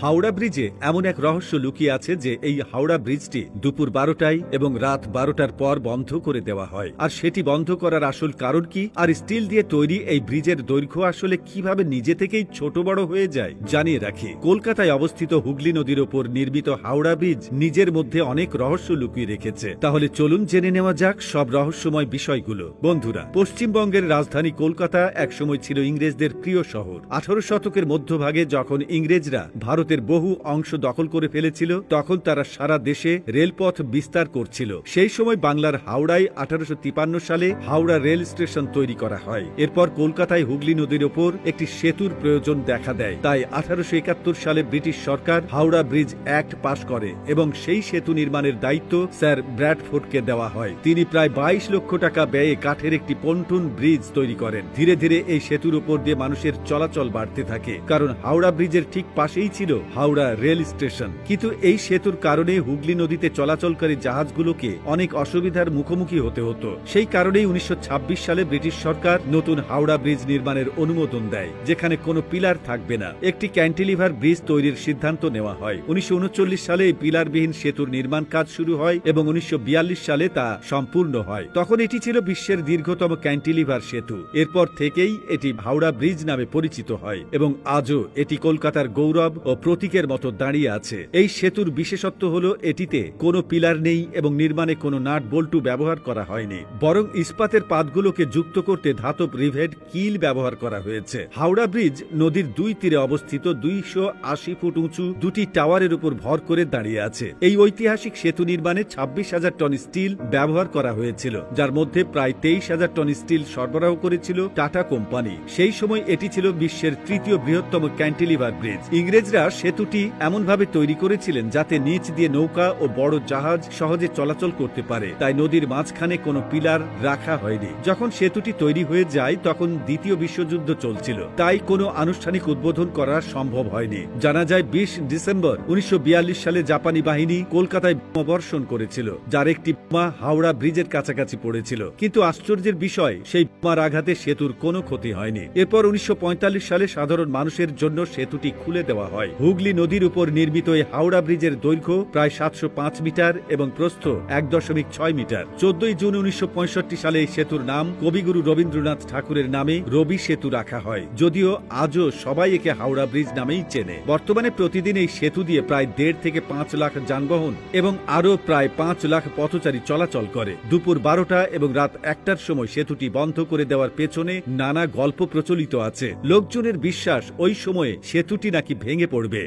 হাওড়া ব্রিজে এমন এক রহস্য লুকিয়ে আছে যে এই হাওড়া ব্রিজটি দুপুর 12টায় এবং রাত 12টার পর বন্ধ করে দেওয়া হয়। আর সেটি বন্ধ করার আসল কারণ কি, আর স্টিল দিয়ে তৈরি এই ব্রিজের দৈর্ঘ্য আসলে কিভাবে নিজে থেকেই ছোট বড় হয়ে যায় জানিয়ে রাখি। কলকাতায় অবস্থিত হুগলি নদীর ওপর নির্মিত হাওড়া ব্রিজ নিজের মধ্যে অনেক রহস্য লুকিয়ে রেখেছে। তাহলে চলুন জেনে নেওয়া যাক সব রহস্যময় বিষয়গুলো। বন্ধুরা, পশ্চিমবঙ্গের রাজধানী কলকাতা একসময় ছিল ইংরেজদের প্রিয় শহর। 18 শতকের মধ্যভাগে যখন ইংরেজরা ভারতের বহু অংশ দখল করে ফেলেছিল, তখন তারা সারা দেশে রেলপথ বিস্তার করছিল। সেই সময় বাংলার হাওড়ায় 1853 সালে হাওড়া রেল স্টেশন তৈরি করা হয়। এরপর কলকাতায় হুগলি নদীর ওপর একটি সেতুর প্রয়োজন দেখা দেয়। তাই 1871 সালে ব্রিটিশ সরকার হাওড়া ব্রিজ অ্যাক্ট পাশ করে এবং সেই সেতু নির্মাণের দায়িত্ব স্যার ব্র্যাডফোর্ডকে দেওয়া হয়। তিনি প্রায় 22 লক্ষ টাকা ব্যয়ে কাঠের একটি পন্টুন ব্রিজ তৈরি করেন। ধীরে ধীরে এই সেতুর উপর দিয়ে মানুষের চলাচল বাড়তে থাকে, কারণ হাওড়া ব্রিজের ঠিক পাশেই ছিল হাওড়া রেল স্টেশন। কিন্তু এই সেতুর কারণে হুগলি নদীতে চলাচলকারী জাহাজগুলোকে অনেক অসুবিধার মুখোমুখি হতে হতো। সেই কারণেই 1926 সালে ব্রিটিশ সরকার নতুন হাওড়া ব্রিজ নির্মাণের অনুমোদন দেয়, যেখানে কোনো পিলার থাকবে না। একটি ক্যান্টিলিভার ব্রিজ তৈরির সিদ্ধান্ত নেওয়া হয়। 1939 সালে এই পিলারবিহীন সেতুর নির্মাণ কাজ শুরু হয় এবং 1942 সালে তা সম্পূর্ণ হয়। তখন এটি ছিল বিশ্বের দীর্ঘতম ক্যান্টিলিভার সেতু। এরপর থেকেই এটি হাওড়া ব্রিজ নামে পরিচিত হয় এবং আজও এটি কলকাতার গৌরব ও প্রতীকের মতো দাঁড়িয়ে আছে। এই সেতুর বিশেষত্ব হল এটিতে কোনো পিলার নেই এবং নির্মাণে কোনো নাট বল্টু ব্যবহার করা হয়নি, বরং ইস্পাতের পাতগুলোকে যুক্ত করতে ধাতব রিভেট কিল ব্যবহার করা হয়েছে। হাওড়া ব্রিজ নদীর দুই তীরে অবস্থিত 280 ফুট উঁচু দুটি টাওয়ারের উপর ভর করে দাঁড়িয়ে আছে। এই ঐতিহাসিক সেতু নির্মাণে 26,000 টন স্টিল ব্যবহার করা হয়েছিল, যার মধ্যে প্রায় 23,000 টন স্টিল সরবরাহ করেছিল টাটা কোম্পানি। সেই সময় এটি ছিল বিশ্বের তৃতীয় বৃহত্তম ক্যান্টিলিভার ব্রিজ। ইংরেজরা সেতুটি এমনভাবে তৈরি করেছিলেন যাতে নিচ দিয়ে নৌকা ও বড় জাহাজ সহজে চলাচল করতে পারে, তাই নদীর মাঝখানে কোনো পিলার রাখা হয়নি। যখন সেতুটি তৈরি হয়ে যায় তখন দ্বিতীয় বিশ্বযুদ্ধ চলছিল, তাই কোনো আনুষ্ঠানিক উদ্বোধন করা সম্ভব হয়নি। জানা যায় 20 ডিসেম্বর 1942 সালে জাপানি বাহিনী কলকাতায় বোমাবর্ষণ করেছিল, যার একটি বোমা হাওড়া ব্রিজের কাছাকাছি পড়েছিল। কিন্তু আশ্চর্যের বিষয়, সেই বোমার আঘাতে সেতুর কোনো ক্ষতি হয়নি। এরপর 1945 সালে সাধারণ মানুষের জন্য সেতুটি খুলে দেওয়া হয়। হুগলি নদীর উপর নির্মিত এই হাওড়া ব্রিজের দৈর্ঘ্য প্রায় 705 মিটার এবং প্রস্থ 1.6 মিটার। 14 জুন 1965 সালে এই সেতুর নাম কবিগুরু রবীন্দ্রনাথ ঠাকুরের নামে রবি সেতু রাখা হয়, যদিও আজও সবাই একে হাওড়া ব্রিজ নামেই চেনে। বর্তমানে প্রতিদিন এই সেতু দিয়ে প্রায় 1.5 থেকে 5 লাখ যানবাহন এবং আরও প্রায় 5 লাখ পথচারী চলাচল করে। দুপুর 12টা এবং রাত 1টার সময় সেতুটি বন্ধ করে দেওয়ার পেছনে নানা গল্প প্রচলিত আছে। লোকজনের বিশ্বাস ওই সময়ে সেতুটি নাকি ভেঙে পড়বে।